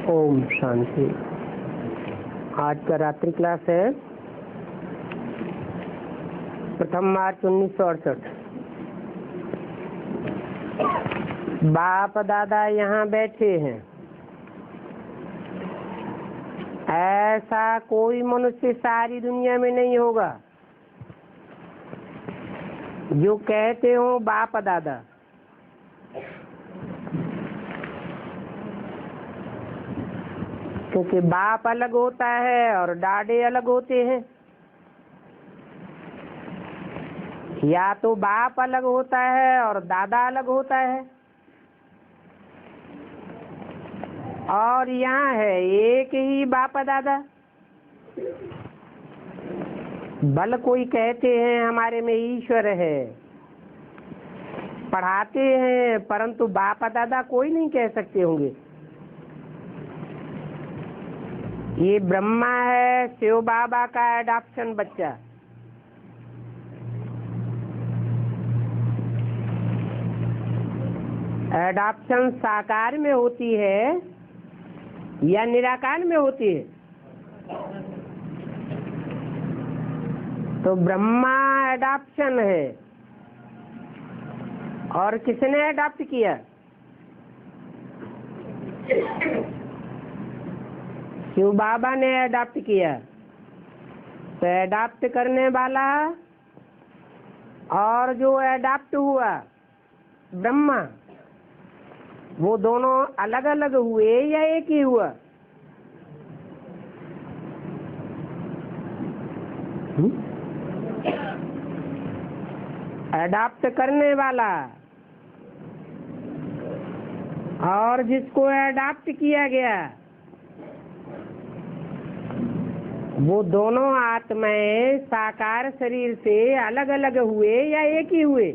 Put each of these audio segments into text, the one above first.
ओम शांति। आज का रात्रि क्लास है 1 मार्च 1968। बाप दादा यहाँ बैठे हैं। ऐसा कोई मनुष्य सारी दुनिया में नहीं होगा जो कहते हो बाप दादा। क्योंकि बाप अलग होता है और दादे अलग होते हैं। या तो बाप अलग होता है और दादा अलग होता है, और यहाँ है एक ही बाप दादा। भले कोई कहते हैं हमारे में ईश्वर है, पढ़ाते हैं, परंतु बाप दादा कोई नहीं कह सकते होंगे। ये ब्रह्मा है शिव बाबा का एडॉप्शन बच्चा। एडॉप्शन साकार में होती है या निराकार में होती है? तो ब्रह्मा एडॉप्शन है। और किसने एडॉप्ट किया? शिव बाबा ने एडॉप्ट किया। तो एडॉप्ट करने वाला और जो एडॉप्ट हुआ ब्रह्मा, वो दोनों अलग अलग हुए या एक ही हुआ? एडॉप्ट करने वाला और जिसको एडॉप्ट किया गया, वो दोनों आत्माएं साकार शरीर से अलग अलग हुए या एक ही हुए?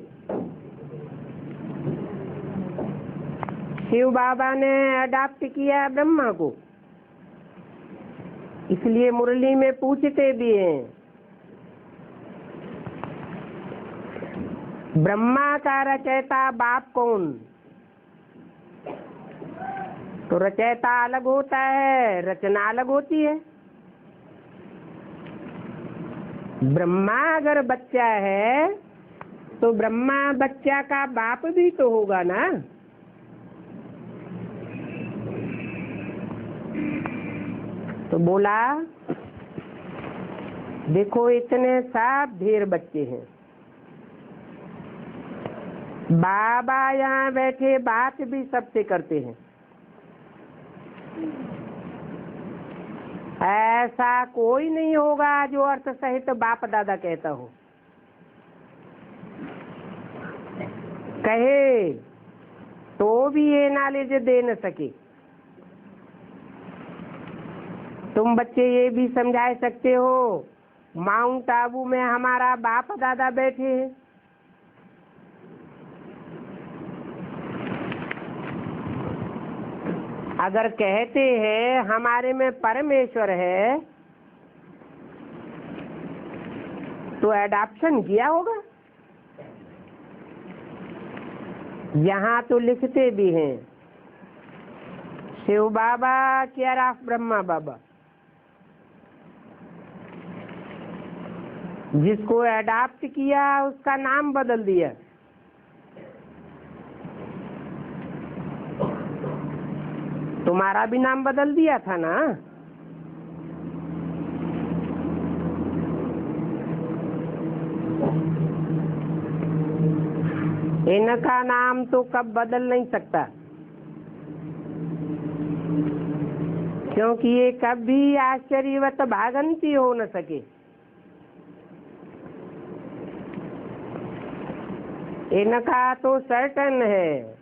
शिव बाबा ने अडॉप्ट किया ब्रह्मा को, इसलिए मुरली में पूछते भी हैं ब्रह्मा का रचयिता बाप कौन? तो रचयिता अलग होता है, रचना अलग होती है। ब्रह्मा अगर बच्चा है तो ब्रह्मा बच्चा का बाप भी तो होगा ना। तो बोला देखो इतने सब ढेर बच्चे हैं, बाबा यहाँ बैठे बात भी सबसे करते हैं। ऐसा कोई नहीं होगा जो अर्थ सहित बाप दादा कहता हो। कहे तो भी ये नॉलेज दे न सके। तुम बच्चे ये भी समझा सकते हो माउंट आबू में हमारा बाप दादा बैठे हैं। अगर कहते हैं हमारे में परमेश्वर है तो एडॉप्शन किया होगा। यहाँ तो लिखते भी हैं शिव बाबा केयर ऑफ ब्रह्मा बाबा। जिसको एडॉप्ट किया उसका नाम बदल दिया। तुम्हारा भी नाम बदल दिया था ना। इनका नाम तो कब बदल नहीं सकता, क्योंकि ये कभी आश्चर्यवत भागंती हो न सके। इनका तो सर्टन है।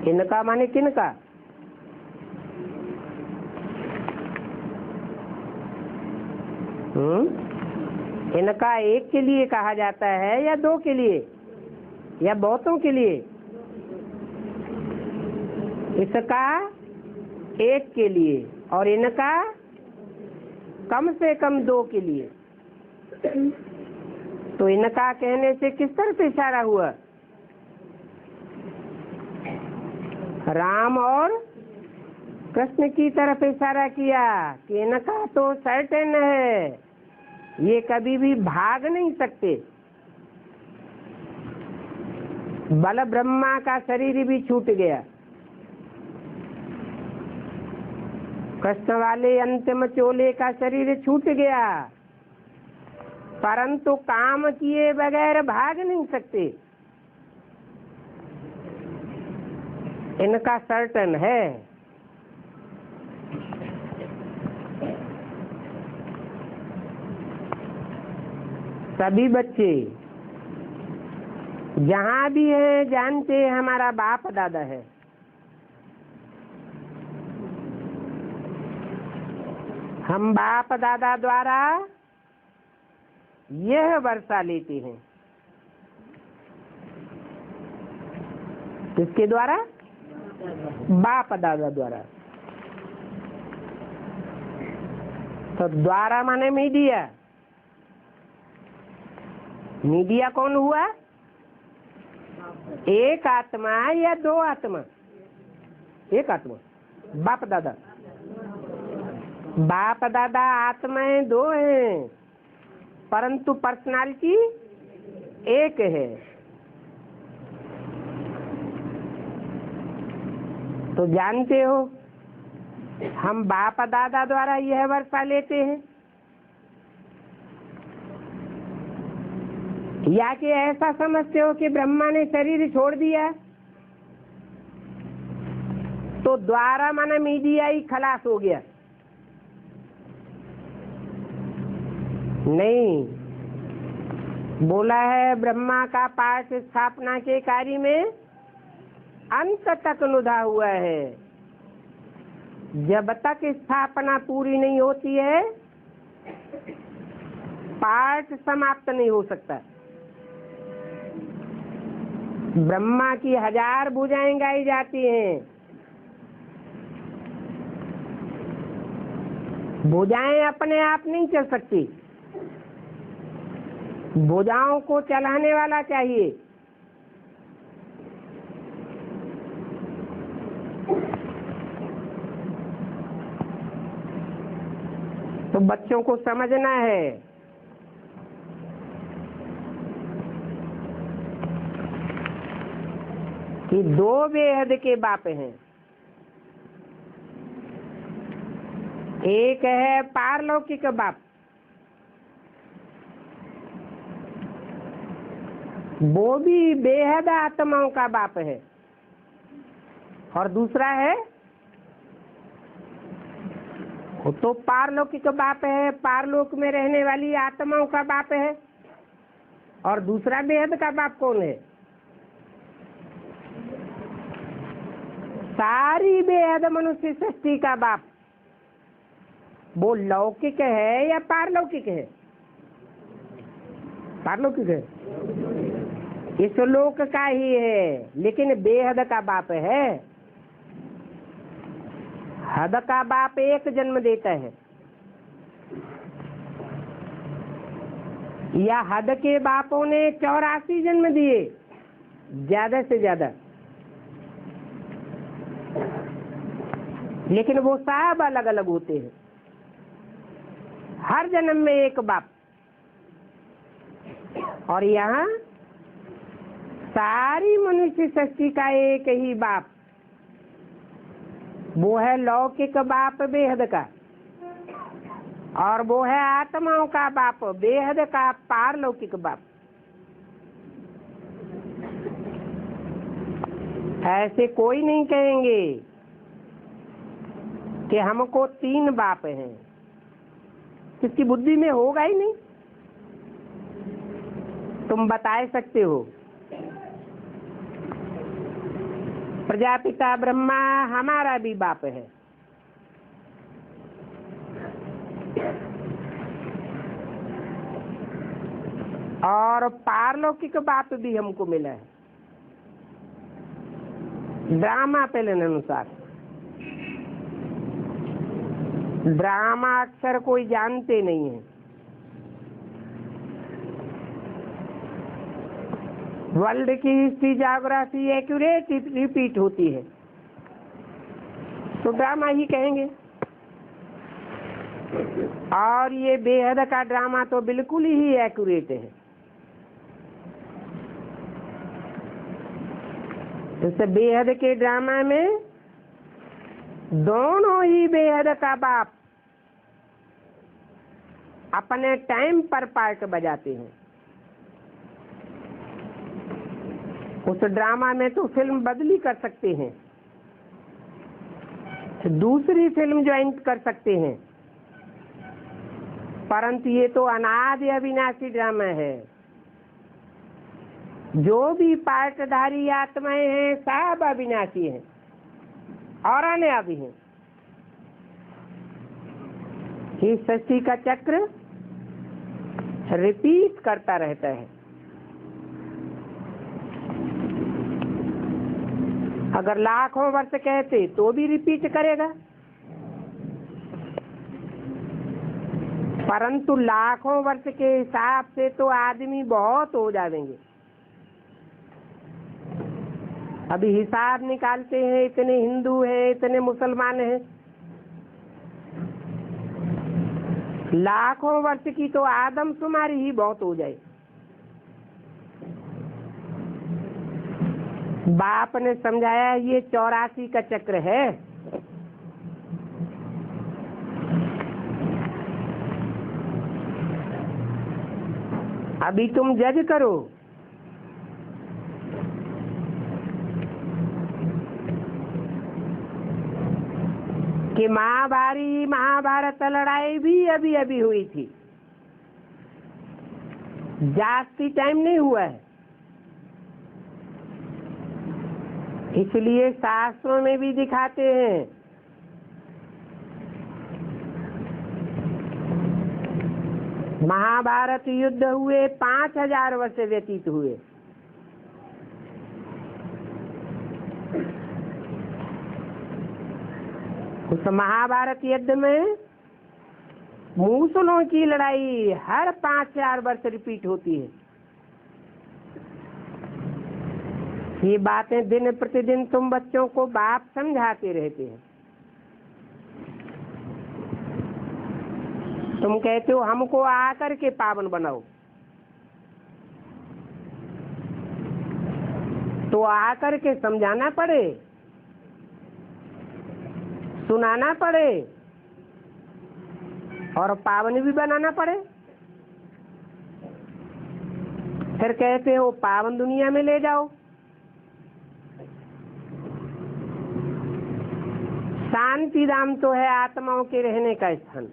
इनका माने किनका? इनका एक के लिए कहा जाता है या दो के लिए या बहुतों के लिए? इसका एक के लिए और इनका कम से कम दो के लिए। तो इनका कहने से किस तरह से इशारा हुआ? राम और कृष्ण की तरफ इशारा किया कि इनका तो सर्टेन है, ये कभी भी भाग नहीं सकते। बल ब्रह्मा का शरीर भी छूट गया, कृष्ण वाले अंतिम चोले का शरीर छूट गया, परंतु काम किए बगैर भाग नहीं सकते। इनका सर्टन है। सभी बच्चे जहां भी हैं जानते हैं हमारा बाप दादा है। हम बाप दादा द्वारा यह वर्षा लेते हैं। किसके द्वारा? बाप दादा द्वारा। तो द्वारा माने मीडिया। मीडिया कौन हुआ? एक आत्मा या दो आत्मा? एक आत्मा। बाप दादा, बाप दादा आत्माएं दो हैं, परंतु पर्सनालिटी एक है। तो जानते हो हम बाप दादा द्वारा यह वर्षा लेते हैं, या कि ऐसा समझते हो कि ब्रह्मा ने शरीर छोड़ दिया तो द्वारा माना मीडिया ही खलास हो गया? नहीं, बोला है ब्रह्मा का पाठ स्थापना के कार्य में अंत तक नुधा हुआ है। जब तक स्थापना पूरी नहीं होती है पाठ समाप्त नहीं हो सकता। ब्रह्मा की 1000 भुजाएं गाई जाती हैं। भुजाएं अपने आप नहीं चल सकती, भुजाओं को चलाने वाला चाहिए। तो बच्चों को समझना है कि दो बेहद के बाप हैं। एक है पारलौकिक बाप, वो भी बेहद आत्माओं का बाप है, और दूसरा है वो तो पारलौकिक बाप है, पारलोक में रहने वाली आत्माओं का बाप है। और दूसरा बेहद का बाप कौन है? सारी बेहद मनुष्य सृष्टि का बाप। वो लौकिक है या पारलौकिक है? पारलौकिक है, इस लोक का ही है, लेकिन बेहद का बाप है। हद का बाप एक जन्म देता है, या हद के बापों ने 84 जन्म दिए ज्यादा से ज्यादा, लेकिन वो सब अलग अलग होते हैं। हर जन्म में एक बाप। और यहाँ सारी मनुष्य सृष्टि का एक ही बाप, वो है लौकिक बाप बेहद का, और वो है आत्माओं का बाप बेहद का पारलौकिक बाप। ऐसे कोई नहीं कहेंगे कि हमको 3 बाप हैं, किसकी बुद्धि में होगा ही नहीं। तुम बता सकते हो प्रजापिता ब्रह्मा हमारा भी बाप है, और पारलौकिक बाप भी हमको मिला है ड्रामा पेलन अनुसार। ड्रामा अक्सर कोई जानते नहीं है। वर्ल्ड की हिस्ट्री ज्योग्राफी एक्यूरेट रिपीट होती है, तो ड्रामा ही कहेंगे। और ये बेहद का ड्रामा तो बिल्कुल ही एक्यूरेट है। इस बेहद के ड्रामा में दोनों ही बेहद का बाप अपने टाइम पर पार्ट बजाते हैं। उस ड्रामा में तो फिल्म बदली कर सकते हैं, दूसरी फिल्म ज्वाइन कर सकते हैं, परंतु ये तो अनादि अविनाशी ड्रामा है। जो भी पार्टधारी आत्माएं हैं सब अविनाशी हैं और अनादि हैं। ये सृष्टि का चक्र रिपीट करता रहता है। अगर लाखों वर्ष कहते तो भी रिपीट करेगा, परंतु लाखों वर्ष के हिसाब से तो आदमी बहुत हो जाएंगे। अभी हिसाब निकालते हैं, इतने हिंदू हैं, इतने मुसलमान हैं, लाखों वर्ष की तो आदमशुमारी ही बहुत हो जाए। बाप ने समझाया ये 84 का चक्र है। अभी तुम जज करो कि महाभारत लड़ाई भी अभी अभी हुई थी, जास्ती टाइम नहीं हुआ है। इसलिए शास्त्रों में भी दिखाते हैं महाभारत युद्ध हुए 5000 वर्ष व्यतीत हुए। उस महाभारत युद्ध में मूसलों की लड़ाई हर 5000 वर्ष रिपीट होती है। ये बातें दिन प्रतिदिन तुम बच्चों को बाप समझाते रहते हैं। तुम कहते हो हमको आकर के पावन बनाओ, तो आकर के समझाना पड़े, सुनाना पड़े और पावन भी बनाना पड़े। फिर कहते हो पावन दुनिया में ले जाओ। शांति धाम तो है आत्माओं के रहने का स्थान।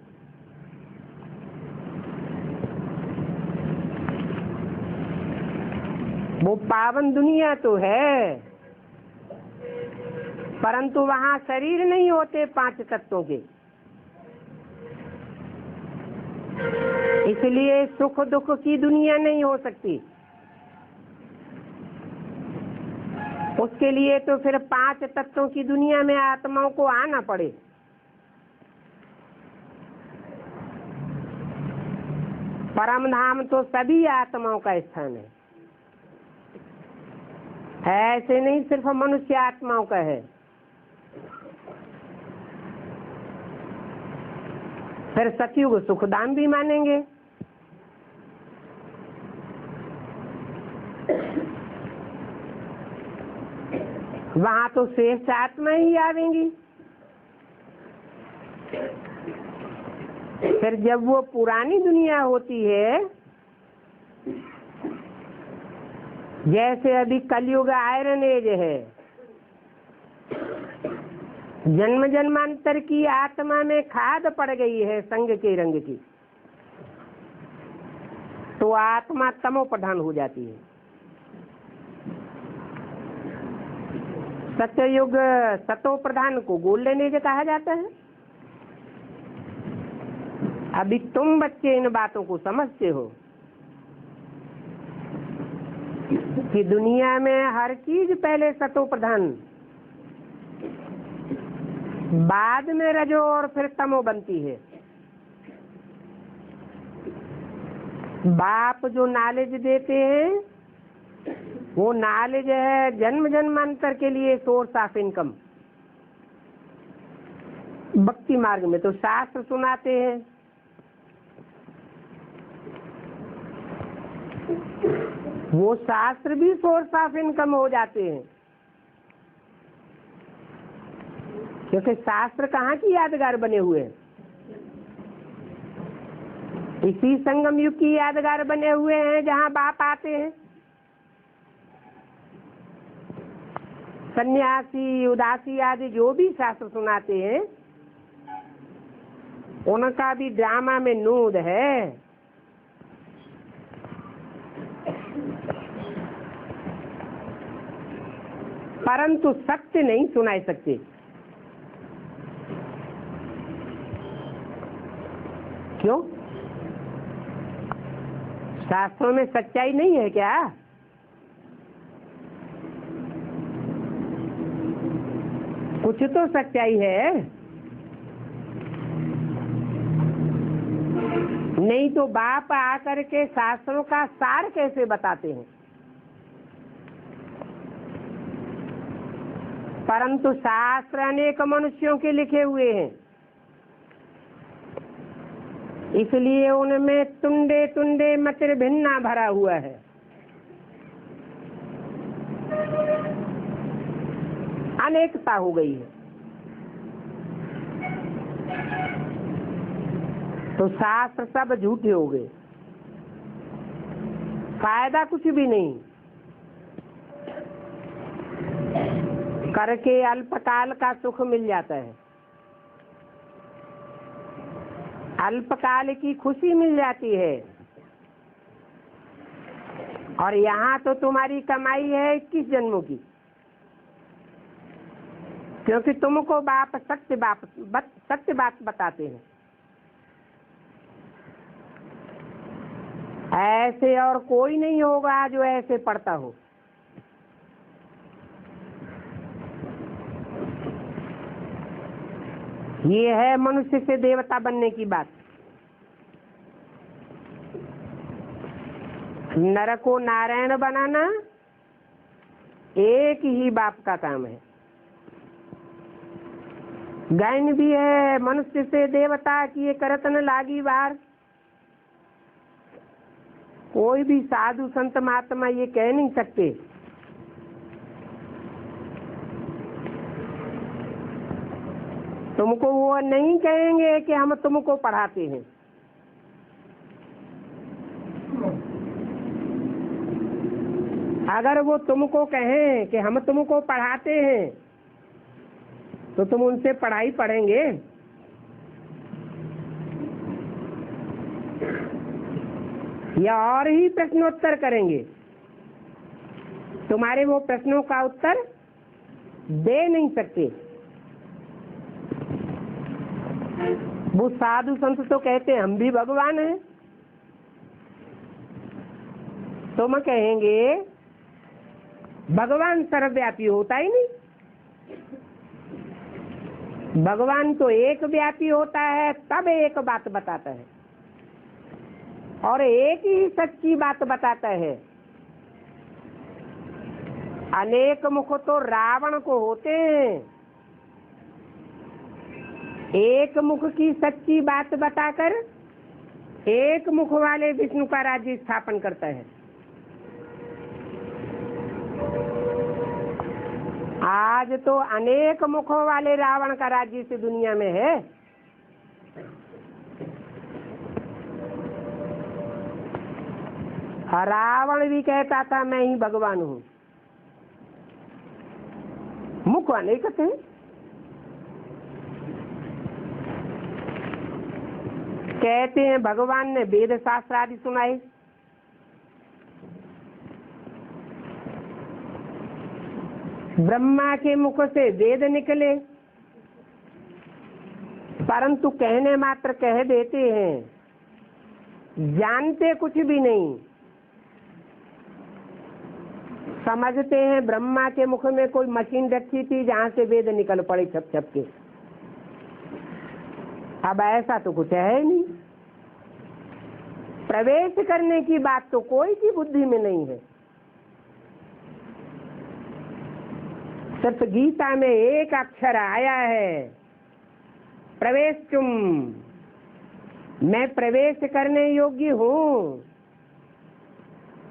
वो पावन दुनिया तो है, परंतु वहां शरीर नहीं होते 5 तत्वों के। इसलिए सुख दुख की दुनिया नहीं हो सकती। उसके लिए तो फिर 5 तत्वों की दुनिया में आत्माओं को आना पड़े। परम धाम तो सभी आत्माओं का स्थान है, ऐसे नहीं सिर्फ मनुष्य आत्माओं का है। फिर सतयुग सुखधाम भी मानेंगे। वहां तो श्रेष्ठ आत्मा ही आवेंगी। फिर जब वो पुरानी दुनिया होती है, जैसे अभी कलयुग आयरन एज है, जन्म जन्मांतर की आत्मा में खाद पड़ गई है संग के रंग की, तो आत्मा तमो प्रधान हो जाती है। सत्ययुग सतो प्रधान को गोल्डन एज कहा जाता है। अभी तुम बच्चे इन बातों को समझते हो कि दुनिया में हर चीज पहले सतो प्रधान, बाद में रजो और फिर तमो बनती है। बाप जो नॉलेज देते हैं वो नॉलेज है जन्म जन्मांतर के लिए सोर्स ऑफ इनकम। भक्ति मार्ग में तो शास्त्र सुनाते हैं, वो शास्त्र भी सोर्स ऑफ इनकम हो जाते हैं, क्योंकि शास्त्र कहाँ की यादगार बने हुए हैं, इसी संगम युग की यादगार बने हुए हैं जहाँ बाप आते हैं। सन्यासी उदासी आदि जो भी शास्त्र सुनाते हैं उनका भी ड्रामा में नूद है। परंतु सत्य नहीं सुना सकते। क्यों? शास्त्रों में सच्चाई नहीं है क्या? कुछ तो सच्चाई है, नहीं तो बाप आकर के शास्त्रों का सार कैसे बताते हैं? परंतु शास्त्र अनेक मनुष्यों के लिखे हुए हैं, इसलिए उनमें तुंडे तुंडे मतिर भिन्ना भरा हुआ है। अनेकता हो गई है। तो शास्त्र सब झूठे हो गए, फायदा कुछ भी नहीं। करके अल्पकाल का सुख मिल जाता है, अल्पकाल की खुशी मिल जाती है, और यहाँ तो तुम्हारी कमाई है 21 जन्मों की, क्योंकि तुमको बाप सत्य बात बताते हैं। ऐसे और कोई नहीं होगा जो ऐसे पढ़ता हो। ये है मनुष्य से देवता बनने की बात। नर को नारायण बनाना एक ही बाप का काम है। गायन भी है मनुष्य से देवता की करत न लागी बार। कोई भी साधु संत महात्मा ये कह नहीं सकते तुमको, वो नहीं कहेंगे कि हम तुमको पढ़ाते हैं। अगर वो तुमको कहें कि हम तुमको पढ़ाते हैं तो तुम उनसे पढ़ाई पढ़ेंगे? या और ही प्रश्नोत्तर करेंगे? तुम्हारे वो प्रश्नों का उत्तर दे नहीं सकते। वो साधु संत तो कहते हैं हम भी भगवान हैं। तुम कहेंगे भगवान सर्वव्यापी होता ही नहीं, भगवान तो एक व्यापी होता है, तब एक बात बताता है और एक ही सच्ची बात बताता है। अनेक मुख तो रावण को होते हैं, एक मुख की सच्ची बात बताकर एक मुख वाले विष्णु का राज्य स्थापन करता है। आज तो अनेक मुखों वाले रावण का राज्य इस दुनिया में है। रावण भी कहता था मैं ही भगवान हूँ। मुख अनेक थे। कहते हैं भगवान ने वेद शास्त्र आदि सुनाए। ब्रह्मा के मुख से वेद निकले, परंतु कहने मात्र कह देते हैं, जानते कुछ भी नहीं। समझते हैं ब्रह्मा के मुख में कोई मशीन रखी थी जहां से वेद निकल पड़े छप छप के। अब ऐसा तो कुछ है नहीं। प्रवेश करने की बात तो कोई की बुद्धि में नहीं है। सिर्फ गीता में एक अक्षर आया है, प्रवेशुम, मैं प्रवेश करने योग्य हूँ,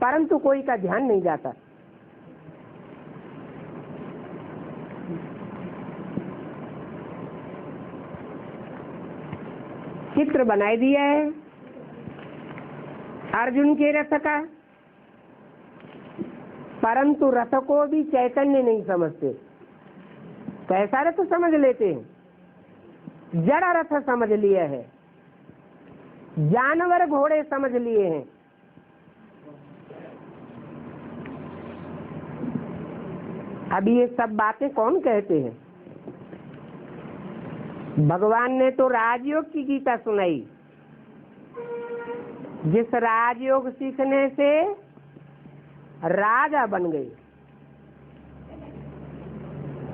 परंतु कोई का ध्यान नहीं जाता। चित्र बनाई दिया है अर्जुन के रथ का, परंतु रथ को भी चैतन्य नहीं समझते। कैसा रथ समझ लेते हैं? जड़ रथ समझ लिया है, जानवर घोड़े समझ लिए हैं। अभी ये सब बातें कौन कहते हैं? भगवान ने तो राजयोग की गीता सुनाई, जिस राजयोग सीखने से राजा बन गए।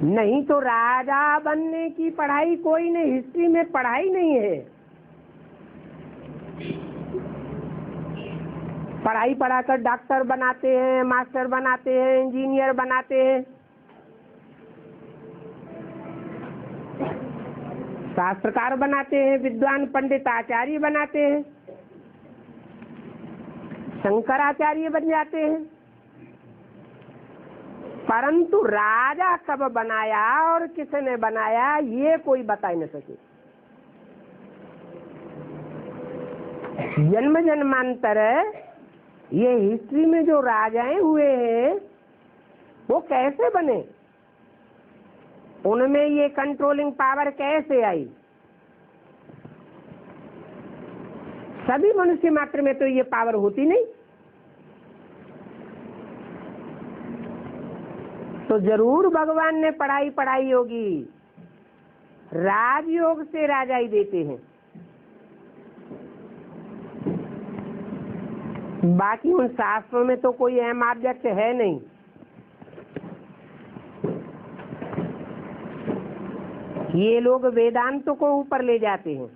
नहीं तो राजा बनने की पढ़ाई कोई ने हिस्ट्री में पढ़ाई नहीं है। पढ़ाई पढ़ाकर डॉक्टर बनाते हैं, मास्टर बनाते हैं, इंजीनियर बनाते हैं, शास्त्रकार बनाते हैं, विद्वान पंडित आचार्य बनाते हैं, शंकराचार्य बन जाते हैं। परंतु राजा कब बनाया और किसने बनाया ये कोई बता ही न सके। जन्म जन्मांतर ये हिस्ट्री में जो राजाएं हुए हैं वो कैसे बने, उनमें ये कंट्रोलिंग पावर कैसे आई? सभी मनुष्य मात्र में तो ये पावर होती नहीं। तो जरूर भगवान ने पढ़ाई होगी। राजयोग से राजा ही देते हैं, बाकी उन शास्त्रों में तो कोई अहम ऑब्जेक्ट है नहीं। ये लोग वेदांत को ऊपर ले जाते हैं।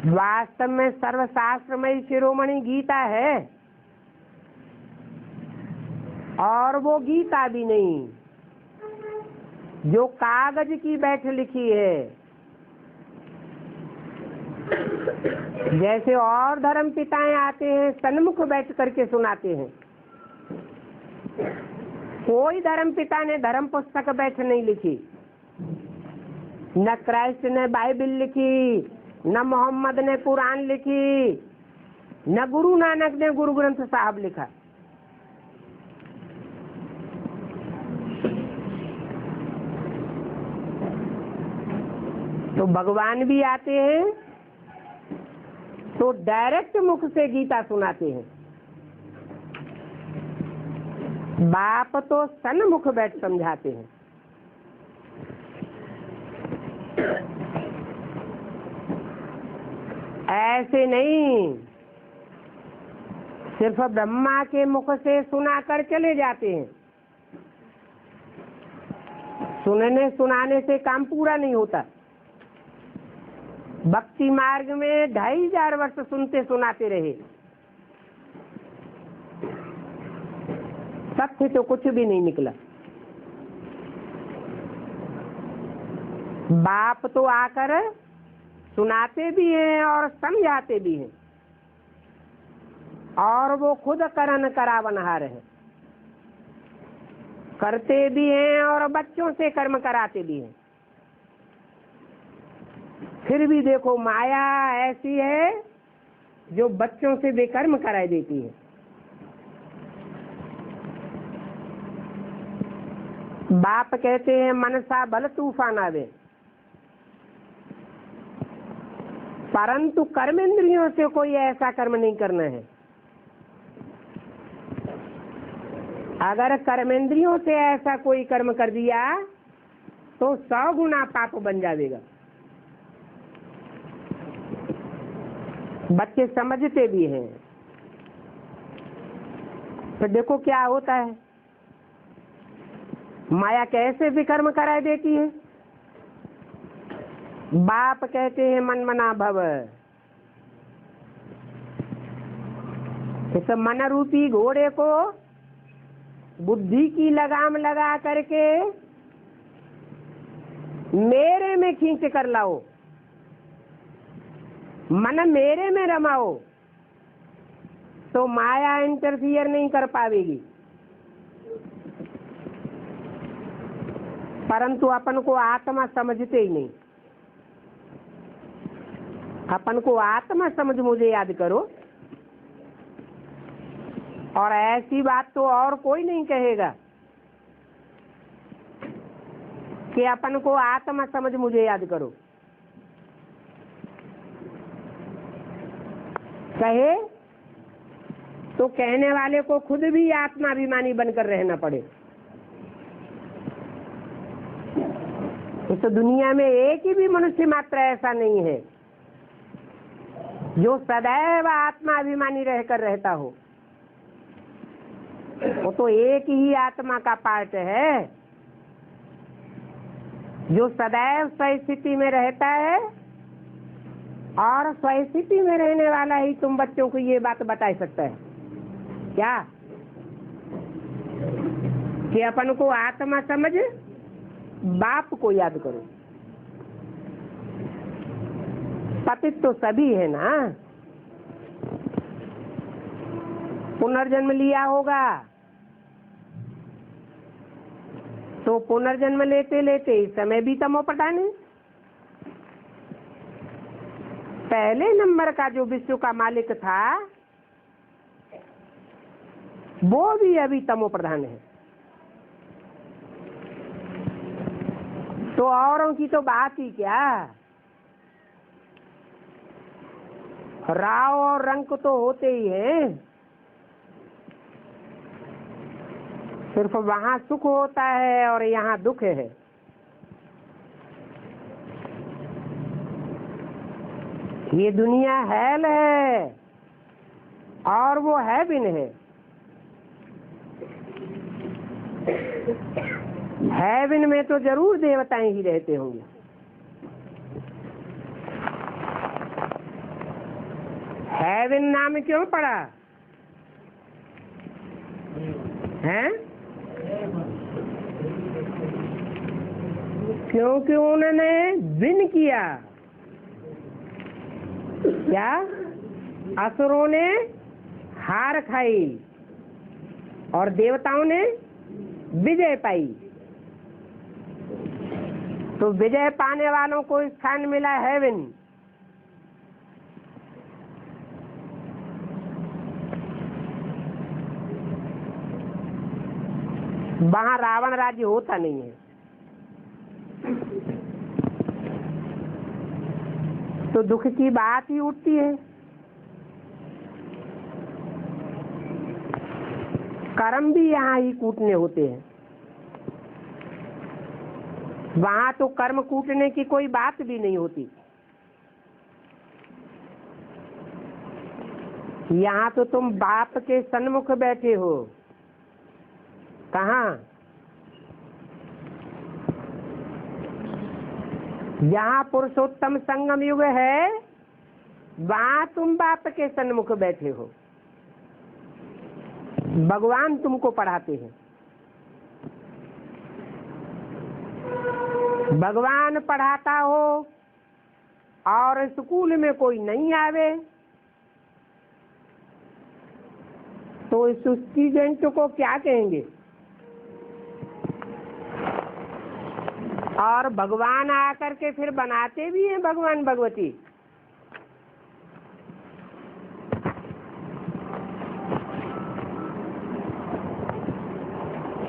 वास्तव में सर्वशास्त्रमय शिरोमणि गीता है, और वो गीता भी नहीं जो कागज की बैठ लिखी है। जैसे और धर्म पिताएं आते हैं सन्मुख बैठ करके सुनाते हैं, कोई धर्म पिता ने धर्म पुस्तक बैठ नहीं लिखी। न क्राइस्ट ने बाइबल लिखी, न मोहम्मद ने कुरान लिखी, न गुरु नानक ने गुरु ग्रंथ साहब लिखा। तो भगवान भी आते हैं तो डायरेक्ट मुख से गीता सुनाते हैं। बाप तो सन्मुख बैठ समझाते हैं। ऐसे नहीं सिर्फ ब्रह्मा के मुख से सुनाकर चले जाते हैं। सुनने सुनाने से काम पूरा नहीं होता। भक्ति मार्ग में 2500 वर्ष सुनते सुनाते रहे, तथ्य तो कुछ भी नहीं निकला। बाप तो आकर सुनाते भी हैं और समझाते भी हैं, और वो खुद करन करावनहार है, करते भी हैं और बच्चों से कर्म कराते भी हैं। फिर भी देखो माया ऐसी है जो बच्चों से बेकर्म कराई देती है। बाप कहते हैं मनसा बल तूफान आवे, परंतु कर्मेंद्रियों से कोई ऐसा कर्म नहीं करना है। अगर कर्मेंद्रियों से ऐसा कोई कर्म कर दिया तो 100 गुना पाप बन जाएगा। बच्चे समझते भी हैं। तो देखो क्या होता है, माया कैसे विकर्म कराई देती है। बाप कहते हैं मन मना भव, इस मन रूपी घोड़े को बुद्धि की लगाम लगा करके मेरे में खींच कर लाओ, मन मेरे में रमाओ, तो माया इंटरफियर नहीं कर पाएगी। परंतु अपन को आत्मा समझते ही नहीं। अपन को आत्मा समझ मुझे याद करो, और ऐसी बात तो और कोई नहीं कहेगा कि अपन को आत्मा समझ मुझे याद करो। कहे तो कहने वाले को खुद भी आत्माभिमानी बनकर रहना पड़े। तो दुनिया में एक ही भी मनुष्य मात्र ऐसा नहीं है जो सदैव आत्माभिमानी रहकर रहता हो। वो तो एक ही आत्मा का पार्ट है जो सदैव स्वस्थिति में रहता है, और स्वस्थिति में रहने वाला ही तुम बच्चों को ये बात बता सकता है क्या कि अपन को आत्मा समझ बाप को याद करो। पतित तो सभी है ना, पुनर्जन्म लिया होगा तो पुनर्जन्म लेते लेते इस समय भी तमो पटाने। पहले नंबर का जो विश्व का मालिक था वो भी अभी तमो प्रधान है। तो औरों की तो बात ही क्या, राव और रंग तो होते ही हैं, सिर्फ वहां सुख होता है और यहाँ दुख है। ये दुनिया हेल है और वो हेवन है। हेवन में तो जरूर देवताएं ही रहते होंगे, हेवन नाम क्यों पड़ा है? क्योंकि उन्होंने विन किया। क्या? असुरों ने हार खाई और देवताओं ने विजय पाई। तो विजय पाने वालों को स्थान मिला हेवन। वहां रावण राज्य होता नहीं है। तो दुख की बात ही उठती है। कर्म भी यहाँ ही कूटने होते हैं, वहां तो कर्म कूटने की कोई बात भी नहीं होती। यहाँ तो तुम बाप के सन्मुख बैठे हो। कहाँ? जहाँ पुरुषोत्तम संगम युग है वहाँ तुम बाप के सन्मुख बैठे हो। भगवान तुमको पढ़ाते हैं। भगवान पढ़ाता हो और स्कूल में कोई नहीं आवे तो इस स्टूडेंट को क्या कहेंगे? और भगवान आकर के फिर बनाते भी हैं भगवान भगवती।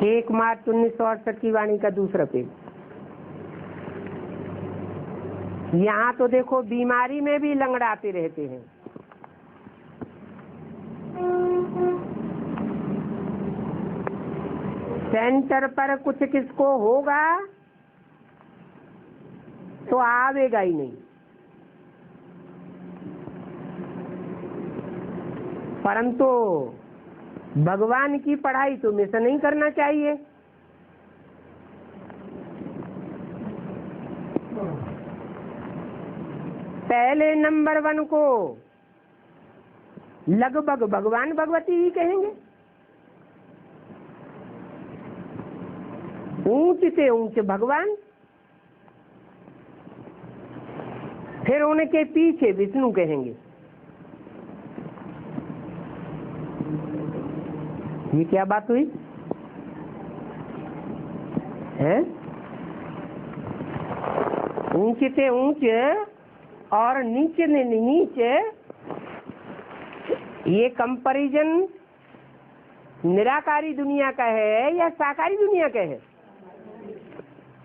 एक मार्च 1968 की वाणी का दूसरा पेज। यहाँ तो देखो बीमारी में भी लंगड़ाते रहते हैं। सेंटर पर कुछ किसको होगा तो आवेगा ही नहीं। परंतु भगवान की पढ़ाई तो मिस नहीं करना चाहिए। पहले नंबर 1 को लगभग भगवान भगवती ही कहेंगे। ऊंच से ऊंच भगवान फिर उनके पीछे विष्णु कहेंगे। ये क्या बात हुई है? ऊंचे से ऊंचे और नीचे से नीचे, ये कंपैरिजन निराकारी दुनिया का है या साकारी दुनिया का है?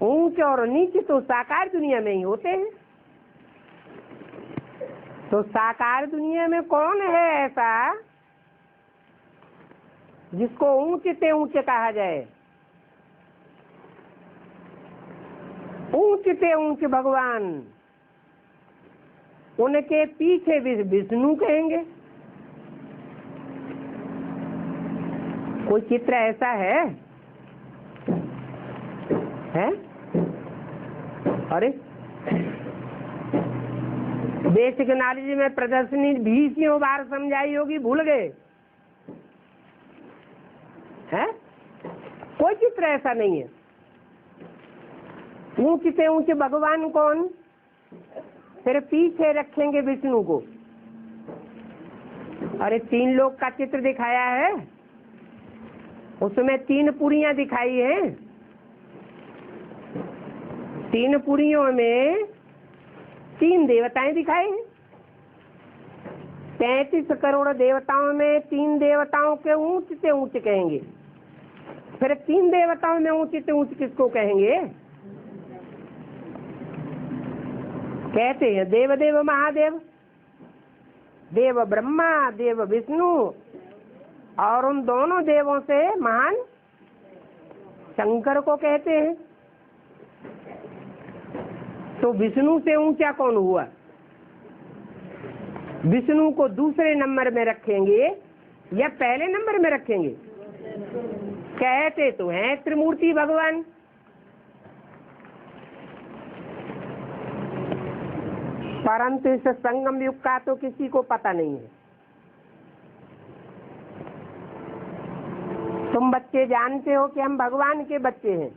ऊंच और नीच तो साकार दुनिया में ही होते हैं। तो साकार दुनिया में कौन है ऐसा जिसको ऊंच से ऊंच कहा जाए? ऊंच से ऊंच भगवान, उनके पीछे विष्णु कहेंगे। कोई चित्र ऐसा है? अरे बेसिक नॉलेज में प्रदर्शनी 20 बार समझाई होगी, भूल गए हैं? कोई चित्र ऐसा नहीं है। ऊंच से ऊंच भगवान कौन? फिर पीछे रखेंगे विष्णु को। अरे 3 लोग का चित्र दिखाया है, उसमें 3 पुरियां दिखाई हैं। 3 पुरियों में 3 देवताएं दिखाई हैं। 33 करोड़ देवताओं में 3 देवताओं के ऊंच से ऊंच कहेंगे। फिर 3 देवताओं में ऊंच से ऊंच किसको कहेंगे? कहते हैं देव देव महादेव, देव ब्रह्मा, देव विष्णु, और उन दोनों देवों से महान शंकर को कहते हैं। तो विष्णु से ऊंचा कौन हुआ? विष्णु को दूसरे नंबर में रखेंगे या पहले नंबर में रखेंगे? कहते तो हैं त्रिमूर्ति भगवान। परंतु इस संगम युग का तो किसी को पता नहीं है। तुम बच्चे जानते हो कि हम भगवान के बच्चे हैं,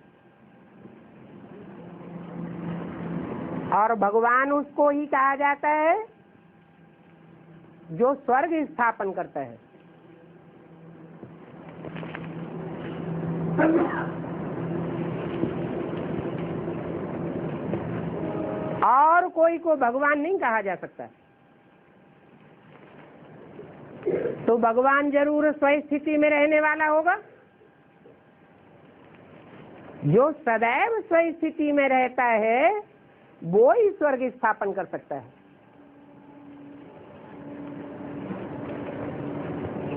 और भगवान उसको ही कहा जाता है जो स्वर्ग स्थापन करता है। और कोई को भगवान नहीं कहा जा सकता। तो भगवान जरूर स्व स्थिति में रहने वाला होगा। जो सदैव स्व स्थिति में रहता है वो ही स्वर्ग स्थापन कर सकता है,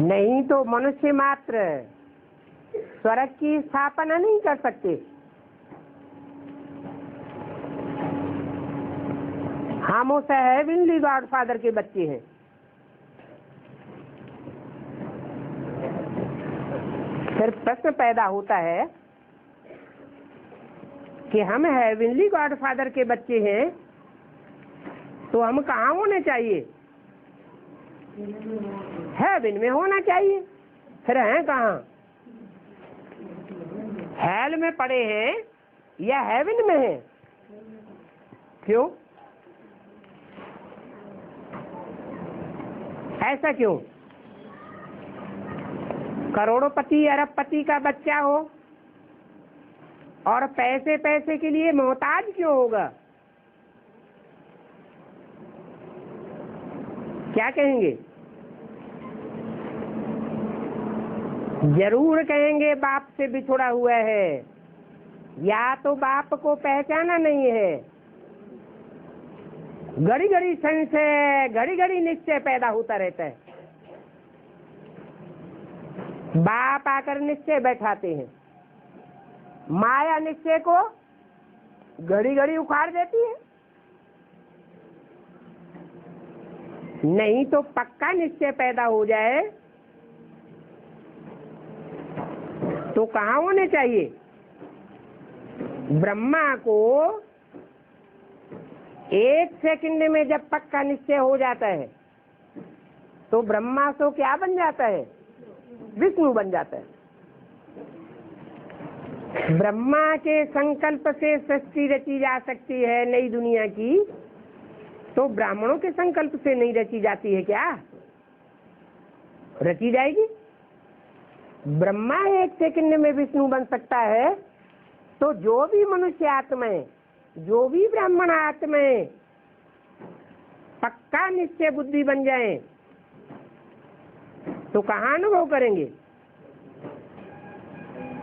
नहीं तो मनुष्य मात्र स्वर्ग की स्थापना नहीं कर सकते। हम उस हेवनली गॉडफादर के बच्चे हैं। फिर प्रश्न पैदा होता है कि हम हेवनली गॉडफादर के बच्चे हैं तो हम कहाँ होने चाहिए? हेवन में होना चाहिए। फिर हैं कहाँ? हेल में पड़े हैं या हेवन में हैं? क्यों? ऐसा क्यों? करोड़पति अरबपति का बच्चा हो और पैसे पैसे के लिए मोहताज क्यों होगा? क्या कहेंगे? जरूर कहेंगे बाप से बिछुड़ा हुआ है, या तो बाप को पहचाना नहीं है। घड़ी घड़ी संशय, घड़ी घड़ी निश्चय पैदा होता रहता है। बाप आकर निश्चय बैठाते हैं, माया निश्चय को घड़ी घड़ी उखाड़ देती है। नहीं तो पक्का निश्चय पैदा हो जाए तो कहाँ होने चाहिए? ब्रह्मा को 1 सेकंड में जब पक्का निश्चय हो जाता है तो ब्रह्मा तो क्या बन जाता है? विष्णु बन जाता है। ब्रह्मा के संकल्प से सृष्टि रची जा सकती है नई दुनिया की, तो ब्राह्मणों के संकल्प से नहीं रची जाती है क्या? रची जाएगी। ब्रह्मा 1 सेकंड में विष्णु बन सकता है, तो जो भी मनुष्य आत्माएं, जो भी ब्राह्मण आत्माएं पक्का निश्चय बुद्धि बन जाएं, तो कहाँ अनुभव करेंगे?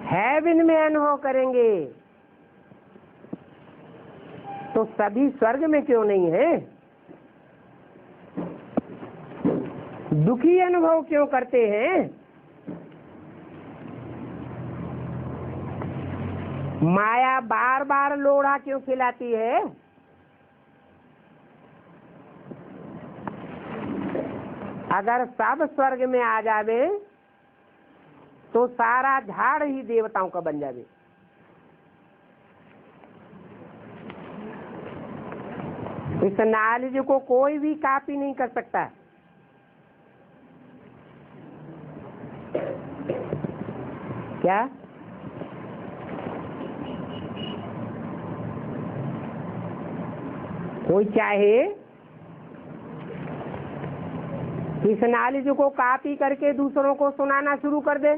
हेवन में अनुभव करेंगे। तो सभी स्वर्ग में क्यों नहीं है? दुखी अनुभव क्यों करते हैं? माया बार बार लोढ़ा क्यों खिलाती है? अगर सब स्वर्ग में आ जावे तो सारा झाड़ ही देवताओं का बन जावे। इस नॉलेज को कोई भी कॉपी नहीं कर सकता। क्या? कोई चाहे इस नॉलेज को कॉपी करके दूसरों को सुनाना शुरू कर दे,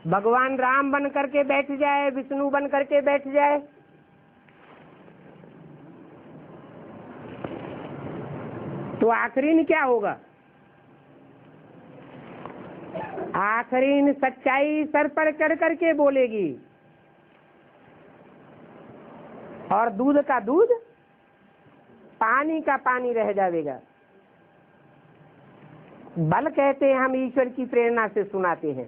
भगवान राम बन करके बैठ जाए, विष्णु बन करके बैठ जाए, तो आखिरीन क्या होगा? आखिरीन सच्चाई सर पर चढ़ करके बोलेगी और दूध का दूध, पानी का पानी रह जाएगा। बल कहते हैं हम ईश्वर की प्रेरणा से सुनाते हैं।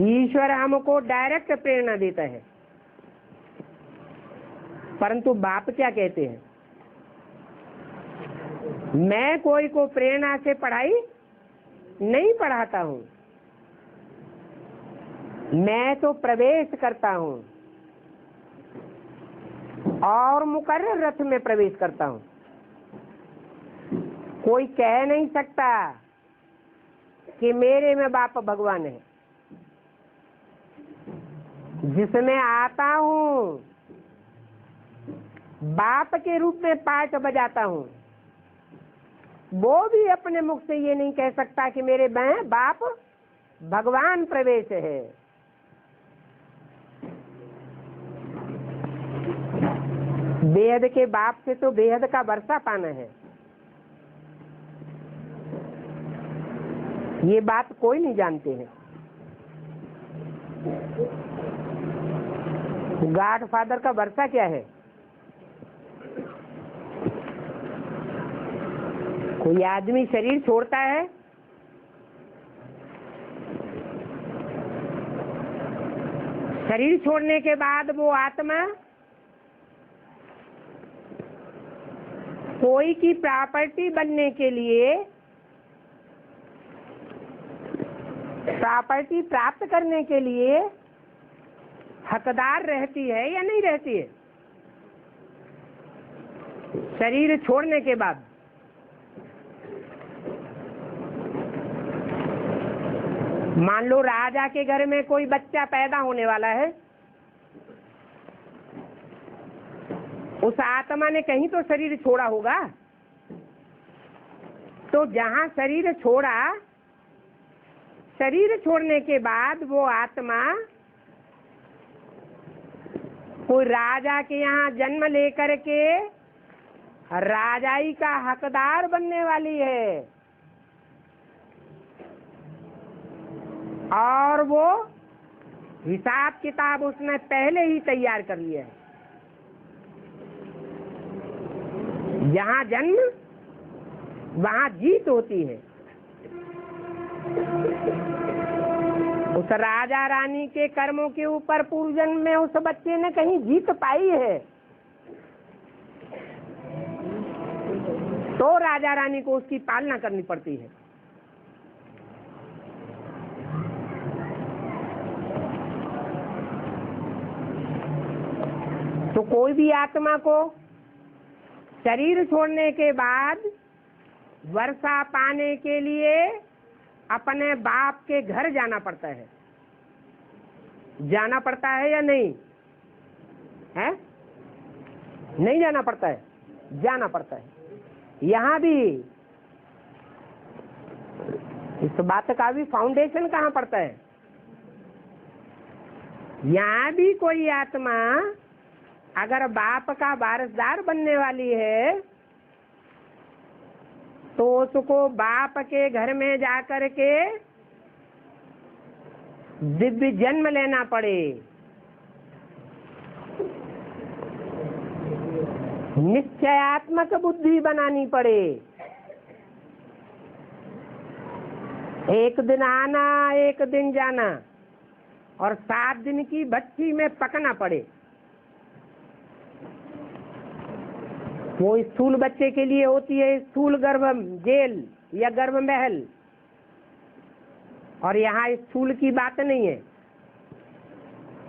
ईश्वर हमको डायरेक्ट प्रेरणा देता है, परंतु बाप क्या कहते हैं? मैं कोई को प्रेरणा से पढ़ाई नहीं पढ़ाता हूं, मैं तो प्रवेश करता हूं और मुकर्रर रथ में प्रवेश करता हूं। कोई कह नहीं सकता कि मेरे में बाप भगवान है। जिसमें आता हूं बाप के रूप में पाठ बजाता हूं, वो भी अपने मुख से ये नहीं कह सकता कि मेरे में बाप भगवान प्रवेश है। बेहद के बाप से तो बेहद का वर्षा पाना है। ये बात कोई नहीं जानते हैं। गॉड फादर का वर्षा क्या है? कोई आदमी शरीर छोड़ता है, शरीर छोड़ने के बाद वो आत्मा कोई की प्रॉपर्टी बनने के लिए, प्रॉपर्टी प्राप्त करने के लिए हकदार रहती है या नहीं रहती है? शरीर छोड़ने के बाद मान लो राजा के घर में कोई बच्चा पैदा होने वाला है, उस आत्मा ने कहीं तो शरीर छोड़ा होगा। तो जहां शरीर छोड़ा, शरीर छोड़ने के बाद वो आत्मा कोई राजा के यहाँ जन्म लेकर के राजाई का हकदार बनने वाली है, और वो हिसाब किताब उसने पहले ही तैयार कर लिया है। जहाँ जन्म वहाँ जीत होती है। उस राजा रानी के कर्मों के ऊपर पूर्व जन्म में उस बच्चे ने कहीं जीत पाई है, तो राजा रानी को उसकी पालना करनी पड़ती है। तो कोई भी आत्मा को शरीर छोड़ने के बाद वर्षा पाने के लिए अपने बाप के घर जाना पड़ता है। जाना पड़ता है या नहीं है? नहीं जाना पड़ता है, जाना पड़ता है। यहाँ भी इस बात का भी फाउंडेशन कहाँ पड़ता है। यहाँ भी कोई आत्मा अगर बाप का वारसदार बनने वाली है तो उसको बाप के घर में जाकर के दिव्य जन्म लेना पड़े, निश्चयात्मक बुद्धि बनानी पड़े, एक दिन आना एक दिन जाना और 7 दिन की भट्ठी में पकना पड़े। वो स्थूल बच्चे के लिए होती है स्थूल गर्भ जेल या गर्भ महल, और यहाँ स्थूल की बात नहीं है,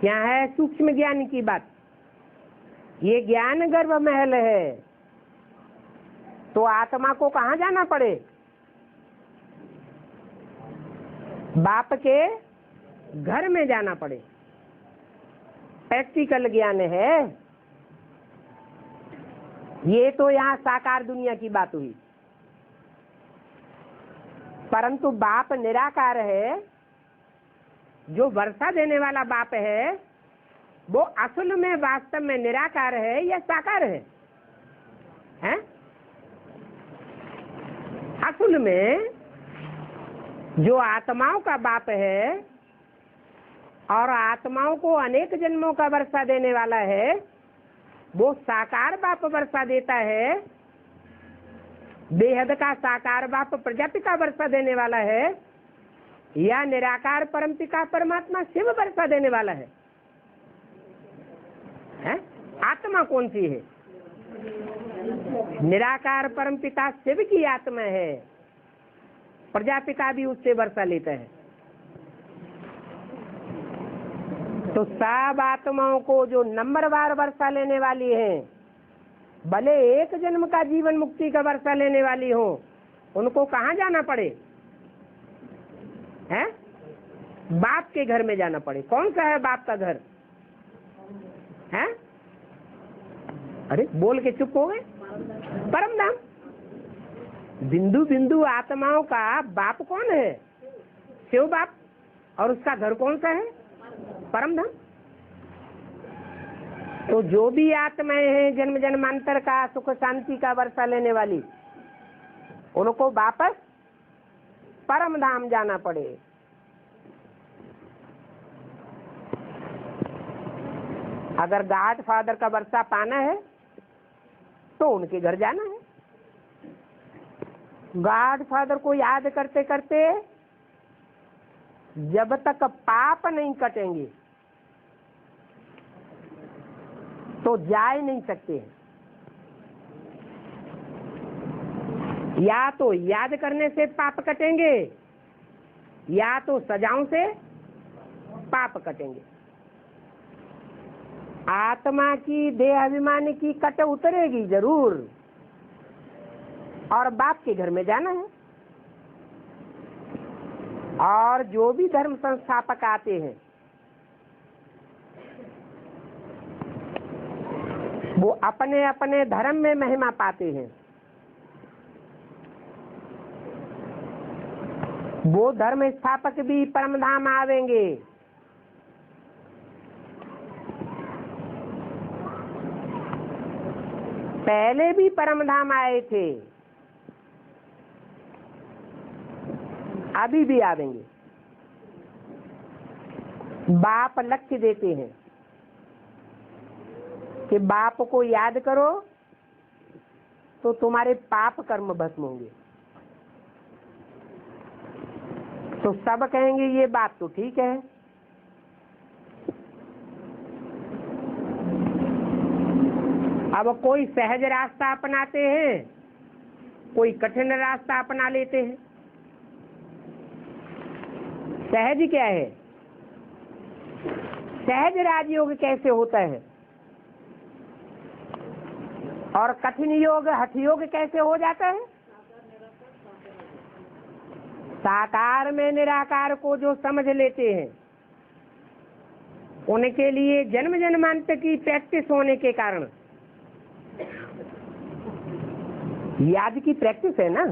यहाँ है सूक्ष्म ज्ञान की बात। ये ज्ञान गर्भ महल है, तो आत्मा को कहाँ जाना पड़े, बाप के घर में जाना पड़े। प्रैक्टिकल ज्ञान है ये, तो यहाँ साकार दुनिया की बात हुई। परंतु बाप निराकार है, जो वर्षा देने वाला बाप है वो असल में वास्तव में निराकार है या साकार है, हैं? असल में जो आत्माओं का बाप है और आत्माओं को अनेक जन्मों का वर्षा देने वाला है, वो साकार बाप वर्षा देता है। बेहद का साकार बाप प्रजापिता वर्षा देने वाला है, या निराकार परमपिता परमात्मा शिव वर्षा देने वाला है? आत्मा कौन सी है? निराकार परमपिता शिव की आत्मा है, प्रजापिता भी उससे वर्षा लेता है। तो सब आत्माओं को जो नंबरवार वर्षा लेने वाली है, भले एक जन्म का जीवन मुक्ति का वर्षा लेने वाली हो, उनको कहाँ जाना पड़े, हैं? बाप के घर में जाना पड़े। कौन सा है बाप का घर, हैं? अरे बोल के चुप हो गए। परम धाम। बिंदु बिंदु आत्माओं का बाप कौन है? शिव बाप। और उसका घर कौन सा है? परम धाम। तो जो भी आत्माएं हैं जन्म जन्मांतर का सुख शांति का वर्षा लेने वाली, उनको वापस परम धाम जाना पड़े। अगर गॉड फादर का वर्षा पाना है तो उनके घर जाना है। गॉड फादर को याद करते करते जब तक पाप नहीं कटेंगे तो जा ही नहीं सकते। या तो याद करने से पाप कटेंगे, या तो सजाओं से पाप कटेंगे। आत्मा की देह अभिमान की कट उतरेगी जरूर, और बाप के घर में जाना है। और जो भी धर्म संस्थापक आते हैं वो अपने अपने धर्म में महिमा पाते हैं। वो धर्म स्थापक भी परम धाम आवेंगे। पहले भी परम धाम आए थे, अभी भी आवेंगे। बाप लक्ष्य देते हैं कि बाप को याद करो तो तुम्हारे पाप कर्म भस्म होंगे। तो सब कहेंगे ये बात तो ठीक है। अब कोई सहज रास्ता अपनाते हैं, कोई कठिन रास्ता अपना लेते हैं। सहज क्या है? सहज राजयोग कैसे होता है, और कठिन योग हठ योग कैसे हो जाता है? साकार में निराकार को जो समझ लेते हैं उनके लिए जन्म जन्मांतर की प्रैक्टिस होने के कारण याद की प्रैक्टिस है ना।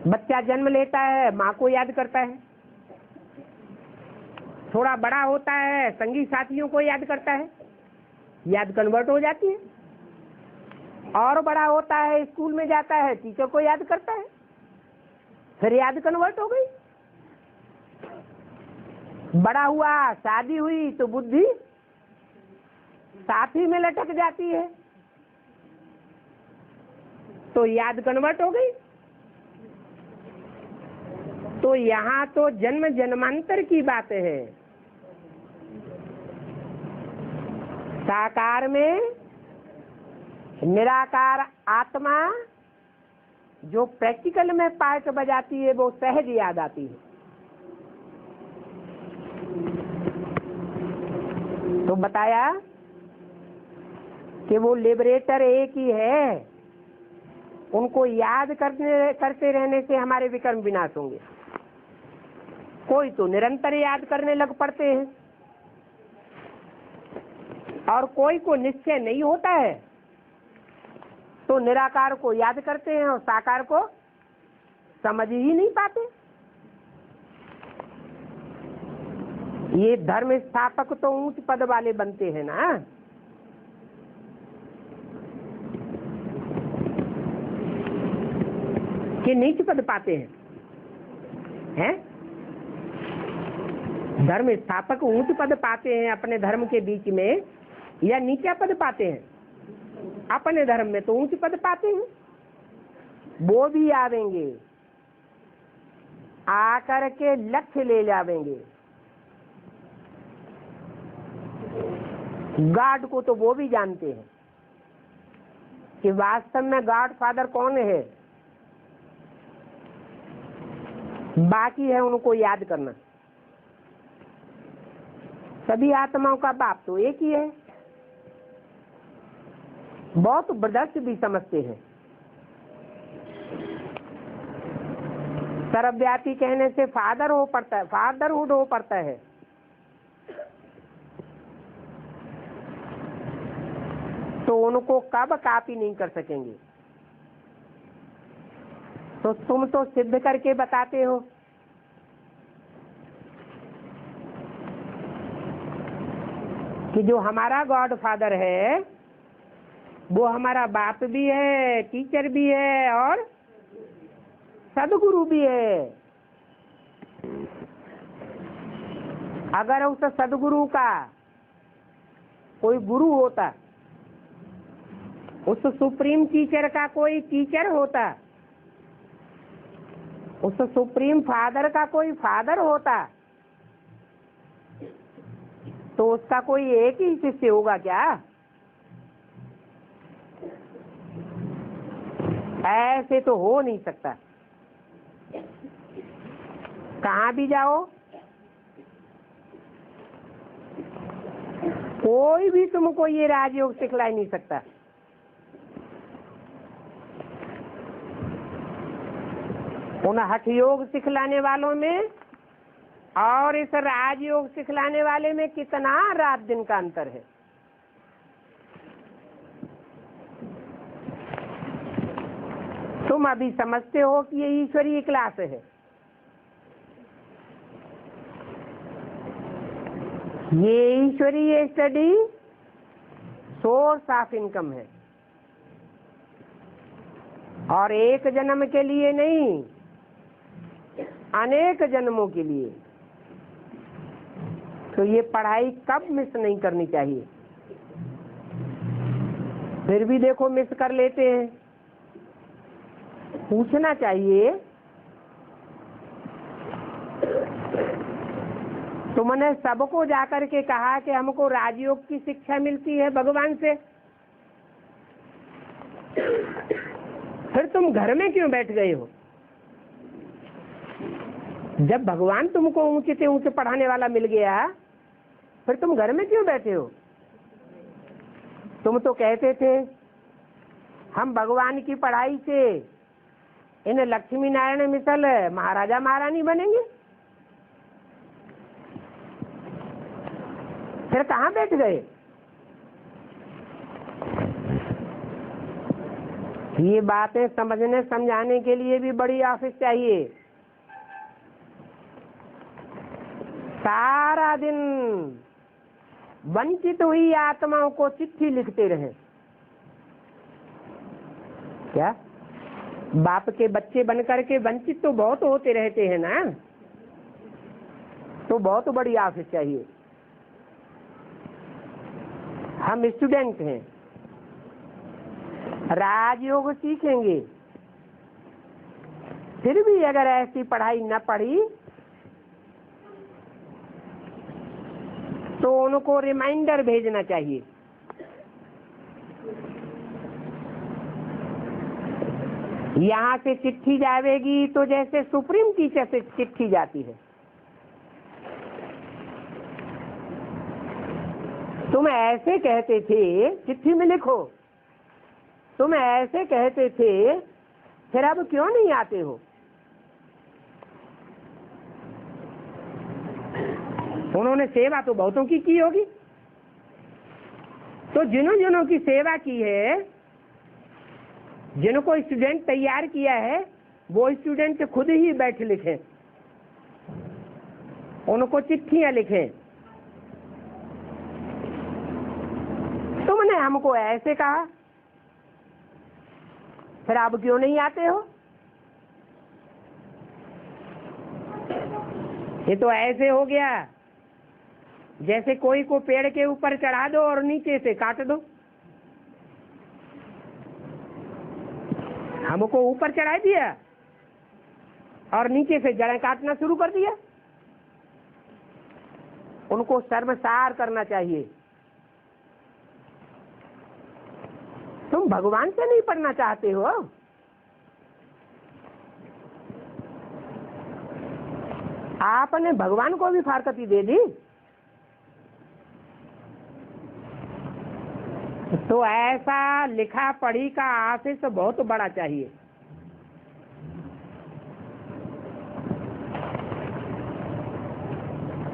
बच्चा जन्म लेता है, माँ को याद करता है, थोड़ा बड़ा होता है संगी साथियों को याद करता है, याद कन्वर्ट हो जाती है। और बड़ा होता है, स्कूल में जाता है, टीचर को याद करता है, फिर याद कन्वर्ट हो गई। बड़ा हुआ, शादी हुई तो बुद्धि साथी में लटक जाती है, तो याद कन्वर्ट हो गई। तो यहाँ तो जन्म जन्मांतर की बात है। साकार में निराकार आत्मा जो प्रैक्टिकल में पार्ट बजाती है वो सहज याद आती है। तो बताया कि वो लिबरेटर एक ही है, उनको याद करते रहने से हमारे विकर्म विनाश होंगे। कोई तो निरंतर याद करने लग पड़ते हैं और कोई को निश्चय नहीं होता है तो निराकार को याद करते हैं और साकार को समझ ही नहीं पाते। ये धर्म स्थापक तो ऊंच पद वाले बनते हैं ना। कि नीच पद पाते हैं? धर्म स्थापक ऊंच पद पाते हैं अपने धर्म के बीच में, या नीचा पद पाते हैं? अपने धर्म में तो ऊंच पद पाते हैं। वो भी आवेंगे, आकर के लक्ष्य ले जावेंगे। गॉड को तो वो भी जानते हैं कि वास्तव में गॉड फादर कौन है, बाकी है उनको याद करना। सभी आत्माओं का बाप तो एक ही है। बहुत ब्रदर्श भी समझते हैं। सर्वव्यापी कहने से फादर हो पड़ता है, फादरहुड हो पड़ता है। तो उनको कब कॉपी नहीं कर सकेंगे। तो तुम तो सिद्ध करके बताते हो कि जो हमारा गॉड फादर है वो हमारा बाप भी है, टीचर भी है और सदगुरु भी है। अगर उस सदगुरु का कोई गुरु होता, उस सुप्रीम टीचर का कोई टीचर होता, उस सुप्रीम फादर का कोई फादर होता, तो उसका कोई एक ही शिष्य होगा क्या? ऐसे तो हो नहीं सकता। कहाँ भी जाओ, कोई भी तुमको ये राजयोग सिखला ही नहीं सकता। उन हठ योग सिखलाने वालों में और इस राजयोग सिखलाने वाले में कितना रात दिन का अंतर है। तुम अभी समझते हो कि ये ईश्वरीय क्लास है, ये ईश्वरीय स्टडी सोर्स ऑफ इनकम है और एक जन्म के लिए नहीं, अनेक जन्मों के लिए। तो ये पढ़ाई कब मिस नहीं करनी चाहिए। फिर भी देखो मिस कर लेते हैं। पूछना चाहिए, तुमने सबको जाकर के कहा कि हमको राजयोग की शिक्षा मिलती है भगवान से, फिर तुम घर में क्यों बैठ गए हो? जब भगवान तुमको ऊंचे से ऊंचे पढ़ाने वाला मिल गया, फिर तुम घर में क्यों बैठे हो? तुम तो कहते थे हम भगवान की पढ़ाई से इन लक्ष्मी नारायण मिसल महाराजा महारानी बनेंगे। फिर कहाँ बैठ गए? ये बातें समझने समझाने के लिए भी बड़ी ऑफिस चाहिए। सारा दिन वंचित हुई आत्माओं को चिट्ठी लिखते रहे। क्या बाप के बच्चे बनकर के वंचित तो बहुत होते रहते हैं ना, तो बहुत बड़ी ऑफिस चाहिए। हम स्टूडेंट हैं, राजयोग सीखेंगे, फिर भी अगर ऐसी पढ़ाई न पढ़ी तो उनको रिमाइंडर भेजना चाहिए। यहाँ से चिट्ठी जाएगी तो जैसे सुप्रीम टीचर से चिट्ठी जाती है। तुम ऐसे कहते थे, चिट्ठी में लिखो, तुम ऐसे कहते थे, फिर अब क्यों नहीं आते हो? उन्होंने सेवा तो बहुतों की होगी, तो जिन्हों जिन्हों की सेवा की है, जिनको स्टूडेंट तैयार किया है, वो स्टूडेंट खुद ही बैठ लिखें, उनको चिट्ठियां लिखें। तुमने हमको ऐसे कहा, फिर आप क्यों नहीं आते हो? ये तो ऐसे हो गया जैसे कोई को पेड़ के ऊपर चढ़ा दो और नीचे से काट दो। हमको ऊपर चढ़ा दिया और नीचे से जड़ें काटना शुरू कर दिया। उनको शर्मसार करना चाहिए। तुम भगवान से नहीं पढ़ना चाहते हो? आपने भगवान को भी फारकती दे दी। तो ऐसा लिखा पढ़ी का आशीष बहुत बड़ा चाहिए।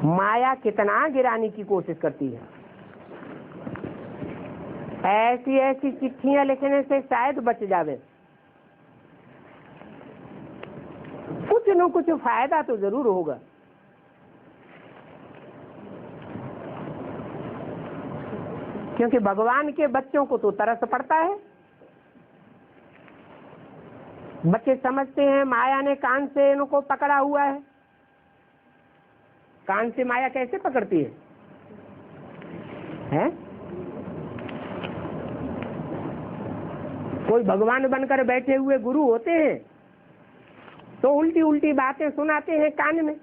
माया कितना गिराने की कोशिश करती है। ऐसी ऐसी चिट्ठियां लिखने से शायद बच जावे। कुछ न कुछ फायदा तो जरूर होगा। क्योंकि भगवान के बच्चों को तो तरस पड़ता है। बच्चे समझते हैं माया ने कान से इनको पकड़ा हुआ है। कान से माया कैसे पकड़ती है, हैं? कोई भगवान बनकर बैठे हुए गुरु होते हैं तो उल्टी उल्टी बातें सुनाते हैं कान में।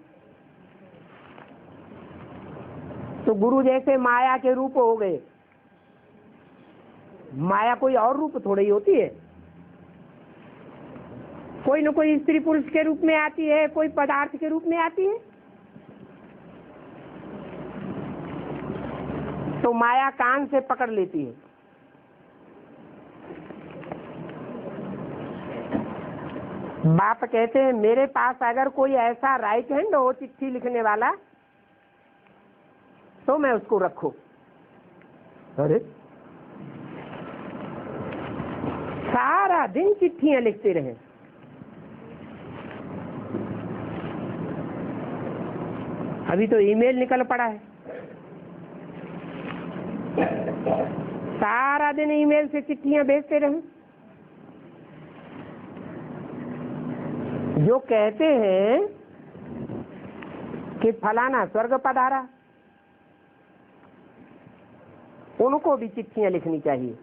तो गुरु जैसे माया के रूप हो गए। माया कोई और रूप थोड़ी होती है। कोई न कोई स्त्री पुरुष के रूप में आती है, कोई पदार्थ के रूप में आती है। तो माया कान से पकड़ लेती है। बाप कहते हैं मेरे पास अगर कोई ऐसा राइट हैंड हो चिट्ठी लिखने वाला तो मैं उसको रखूं। अरे सारा दिन चिट्ठियां लिखते रहे। अभी तो ईमेल निकल पड़ा है। सारा दिन ईमेल से चिट्ठियां भेजते रहे। जो कहते हैं कि फलाना स्वर्ग पधारा, उनको भी चिट्ठियां लिखनी चाहिए।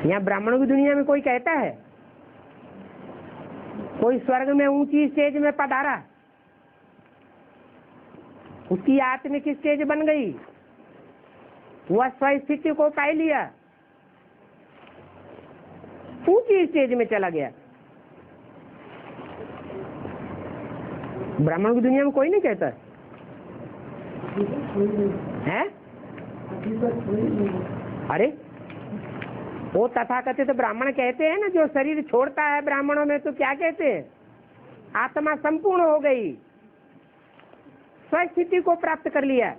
यहाँ ब्राह्मणों की दुनिया में कोई कहता है कोई स्वर्ग में ऊंची स्टेज में पधारा, उसकी आत्मिक स्टेज बन गई, वह स्वस्थिति को पा लिया, ऊंची स्टेज में चला गया। ब्राह्मण की दुनिया में कोई नहीं कहता है। अरे वो तथाकथित ब्राह्मण कहते हैं ना, जो शरीर छोड़ता है ब्राह्मणों में तो क्या कहते हैं? आत्मा संपूर्ण हो गई, स्वस्थिति को प्राप्त कर लिया।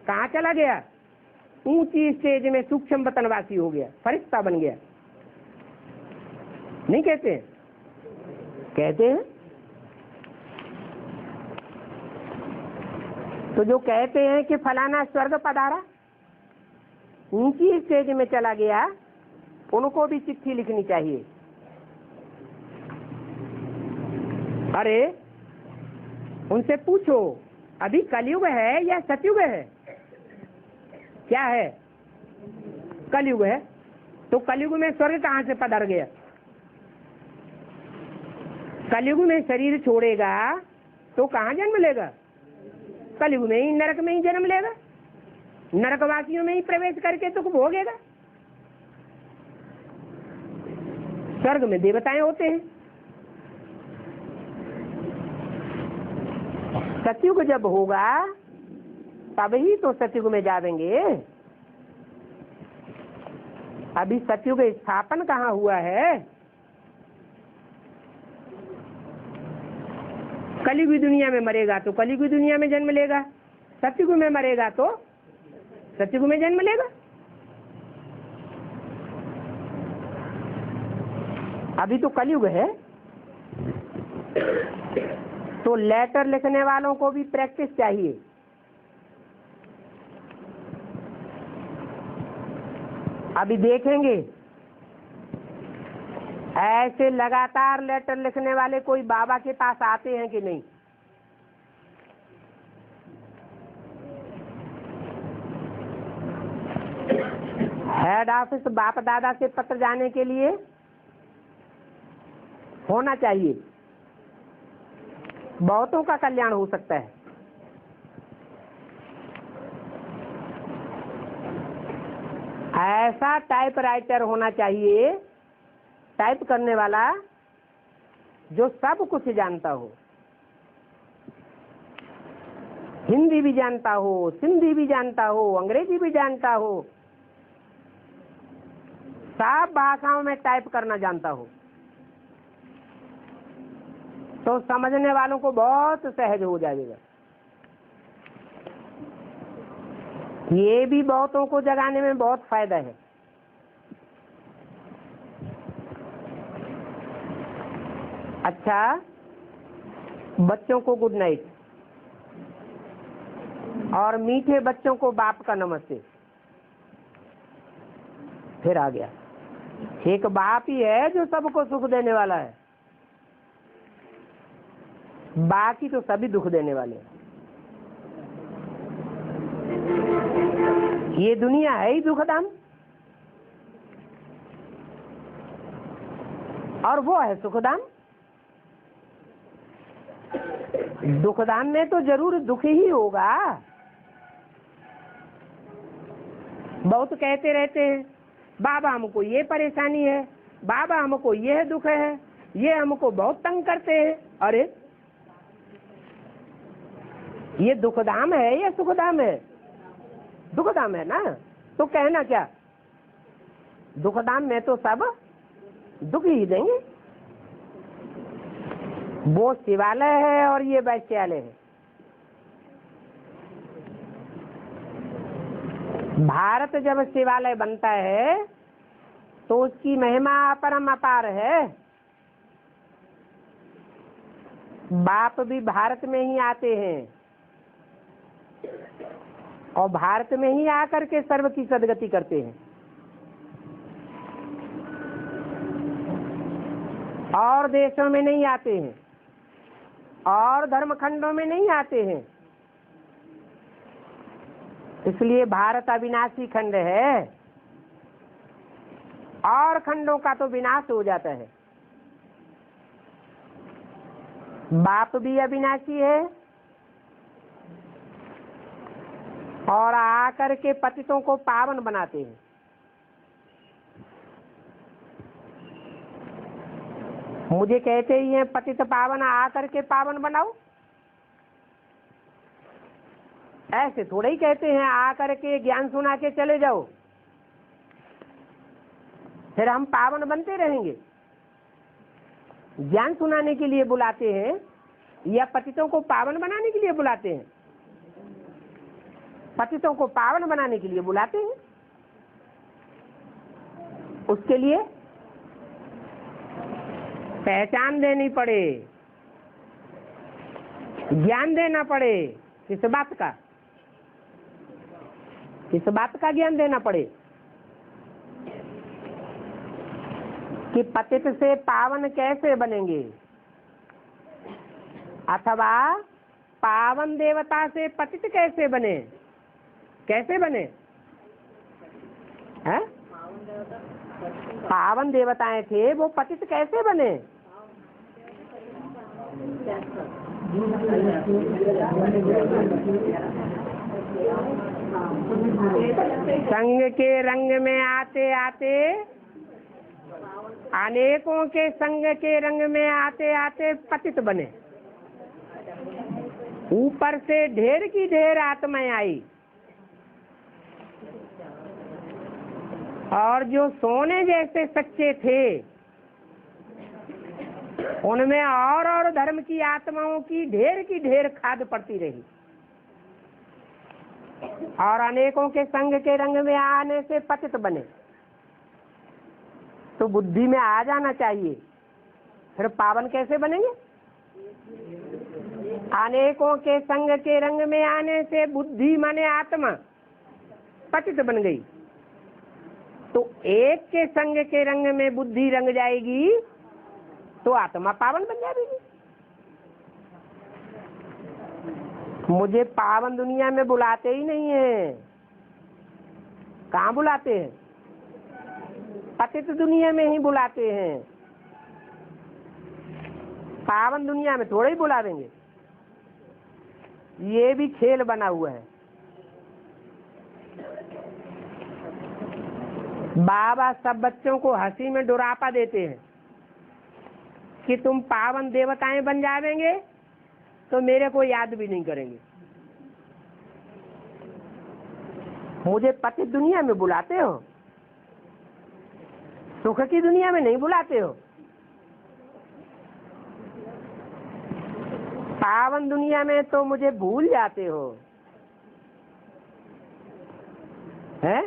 कहाँ चला गया? ऊंची स्टेज में सूक्ष्म वतनवासी हो गया, फरिश्ता बन गया। नहीं कहते हैं? कहते हैं। तो जो कहते हैं कि फलाना स्वर्ग पधारा, ऊंची स्टेज में चला गया, उनको भी चिट्ठी लिखनी चाहिए। अरे उनसे पूछो अभी कलयुग है या सतयुग है? क्या है? कलयुग है। तो कलयुग में स्वर्ग कहां से पधार गया? कलयुग में शरीर छोड़ेगा तो कहां जन्म लेगा? कलयुग में ही, नरक में ही जन्म लेगा, नरकवासियों में ही प्रवेश करके दुख भोगेगा। स्वर्ग में देवताएं होते हैं। सतयुग जब होगा तब ही तो सतयुग में जाएंगे। अभी सतयुग स्थापन कहाँ हुआ है? कलयुगी दुनिया में मरेगा तो कलयुगी दुनिया में जन्म लेगा, सतयुग में मरेगा तो सतयुग में जन्म लेगा। अभी तो कलयुग है। तो लेटर लिखने वालों को भी प्रैक्टिस चाहिए। अभी देखेंगे ऐसे लगातार लेटर लिखने वाले कोई बाबा के पास आते हैं कि नहीं। हेड ऑफिस बाप दादा से पत्र जाने के लिए होना चाहिए, बहुतों का कल्याण हो सकता है। ऐसा टाइपराइटर होना चाहिए, टाइप करने वाला, जो सब कुछ जानता हो, हिंदी भी जानता हो, सिंधी भी जानता हो, अंग्रेजी भी जानता हो, सब भाषाओं में टाइप करना जानता हो, तो समझने वालों को बहुत सहज हो जाएगा। ये भी बहुतों को जगाने में बहुत फायदा है। अच्छा, बच्चों को गुड नाइट और मीठे बच्चों को बाप का नमस्ते। फिर आ गया, एक बाप ही है जो सबको सुख देने वाला है, बाकी तो सभी दुख देने वाले हैं। ये दुनिया है ही दुखधाम, और वो है सुखधाम। दुखधाम में तो जरूर दुख ही होगा। बहुत कहते रहते हैं बाबा हमको ये परेशानी है, बाबा हमको ये दुख है, ये हमको बहुत तंग करते हैं। अरे ये दुखधाम है या सुखधाम है? दुखधाम है ना, तो कहना क्या? दुखधाम में तो सब दुख ही देंगे। वो शिवालय है और ये वैश्यालय है। भारत जब शिवालय बनता है तो उसकी महिमा परम अपार है। बाप भी भारत में ही आते हैं और भारत में ही आकर के सर्व की सदगति करते हैं, और देशों में नहीं आते हैं, और धर्मखंडों में नहीं आते हैं। इसलिए भारत अविनाशी खंड है, और खंडों का तो विनाश हो जाता है। बाप भी अविनाशी है और आकर के पतितों को पावन बनाते हैं। मुझे कहते ही हैं पतित पावन, आकर के पावन बनाओ। ऐसे थोड़ा ही कहते हैं आकर के ज्ञान सुना के चले जाओ, फिर हम पावन बनते रहेंगे। ज्ञान सुनाने के लिए बुलाते हैं या पतितों को पावन बनाने के लिए बुलाते हैं? पतितों को पावन बनाने के लिए बुलाते हैं। उसके लिए पहचान देनी पड़े, ज्ञान देना पड़े। किस बात का? किस बात का ज्ञान देना पड़े? कि पतित से पावन कैसे बनेंगे, अथवा पावन देवता से पतित कैसे बने। कैसे बने हैं? पावन देवताएं थे, वो पतित कैसे बने? संग के रंग में आते आते, अनेकों के संग के रंग में आते आते पतित बने। ऊपर से ढेर की ढेर आत्माएं आई, और जो सोने जैसे सच्चे थे उनमें और धर्म की आत्माओं की ढेर खाद पड़ती रही, और अनेकों के संग के रंग में आने से पतित बने। तो बुद्धि में आ जाना चाहिए, फिर पावन कैसे बनेंगे? अनेकों के संग के रंग में आने से बुद्धि माने आत्मा पतित बन गई। तो एक के संग के रंग में बुद्धि रंग जाएगी तो आत्मा पावन बन जाएगी। मुझे पावन दुनिया में बुलाते ही नहीं है। कहाँ बुलाते हैं? पतित दुनिया में ही बुलाते हैं। पावन दुनिया में थोड़े ही बुलावेंगे। ये भी खेल बना हुआ है। बाबा सब बच्चों को हंसी में डुरापा देते हैं कि तुम पावन देवताएं बन जाएंगे तो मेरे को याद भी नहीं करेंगे। मुझे पतित दुनिया में बुलाते हो, सुख की दुनिया में नहीं बुलाते हो। पावन दुनिया में तो मुझे भूल जाते हो, हैं?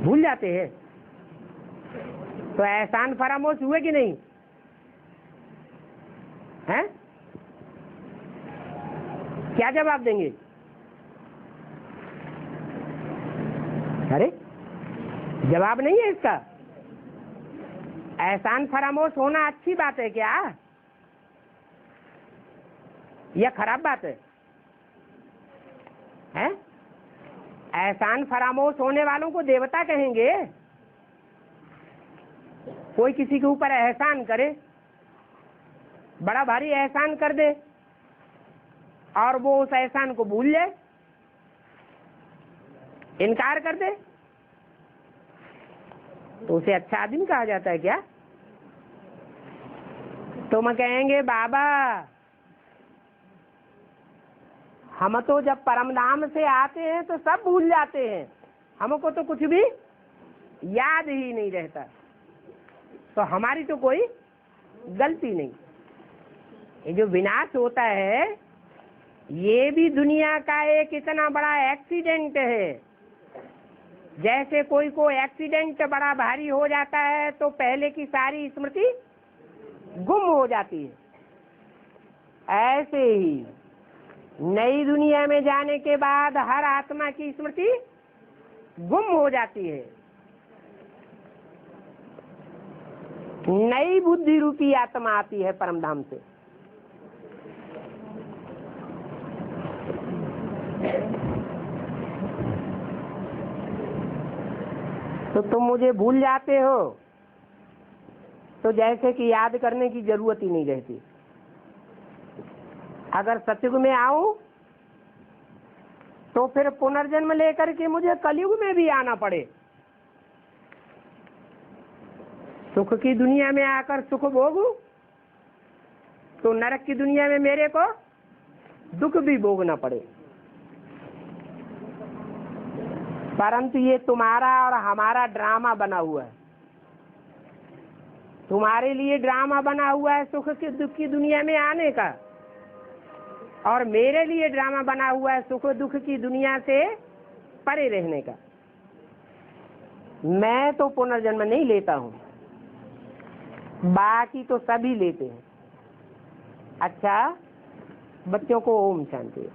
भूल जाते हैं। तो एहसान फरामोश हुए कि नहीं? हैं? क्या जवाब देंगे? अरे जवाब नहीं है इसका। एहसान फरामोश होना अच्छी बात है क्या, या खराब बात है? हैं? एहसान फरामोश होने वालों को देवता कहेंगे। कोई किसी के ऊपर एहसान करे, बड़ा भारी एहसान कर दे, और वो उस एहसान को भूल जाए, इनकार कर दे, तो उसे अच्छा आदमी कहा जाता है क्या? तो मैं कहेंगे बाबा हम तो जब परम धाम से आते हैं तो सब भूल जाते हैं, हमको तो कुछ भी याद ही नहीं रहता। तो हमारी तो कोई गलती नहीं। ये जो विनाश होता है ये भी दुनिया का एक इतना बड़ा एक्सीडेंट है। जैसे कोई को एक्सीडेंट बड़ा भारी हो जाता है तो पहले की सारी स्मृति गुम हो जाती है, ऐसे ही नई दुनिया में जाने के बाद हर आत्मा की स्मृति गुम हो जाती है। नई बुद्धि रूपी आत्मा आती है परम धाम से। तो तुम मुझे भूल जाते हो तो जैसे कि याद करने की जरूरत ही नहीं रहती। अगर सतयुग में आऊं तो फिर पुनर्जन्म लेकर के मुझे कलयुग में भी आना पड़े। सुख की दुनिया में आकर सुख भोगूं तो नरक की दुनिया में मेरे को दुख भी भोगना पड़े। परंतु ये तुम्हारा और हमारा ड्रामा बना हुआ है। तुम्हारे लिए ड्रामा बना हुआ है सुख की दुख की दुनिया में आने का, और मेरे लिए ड्रामा बना हुआ है सुख दुख की दुनिया से परे रहने का। मैं तो पुनर्जन्म नहीं लेता हूँ, बाकी तो सभी लेते हैं। अच्छा, बच्चों को ओम शांति।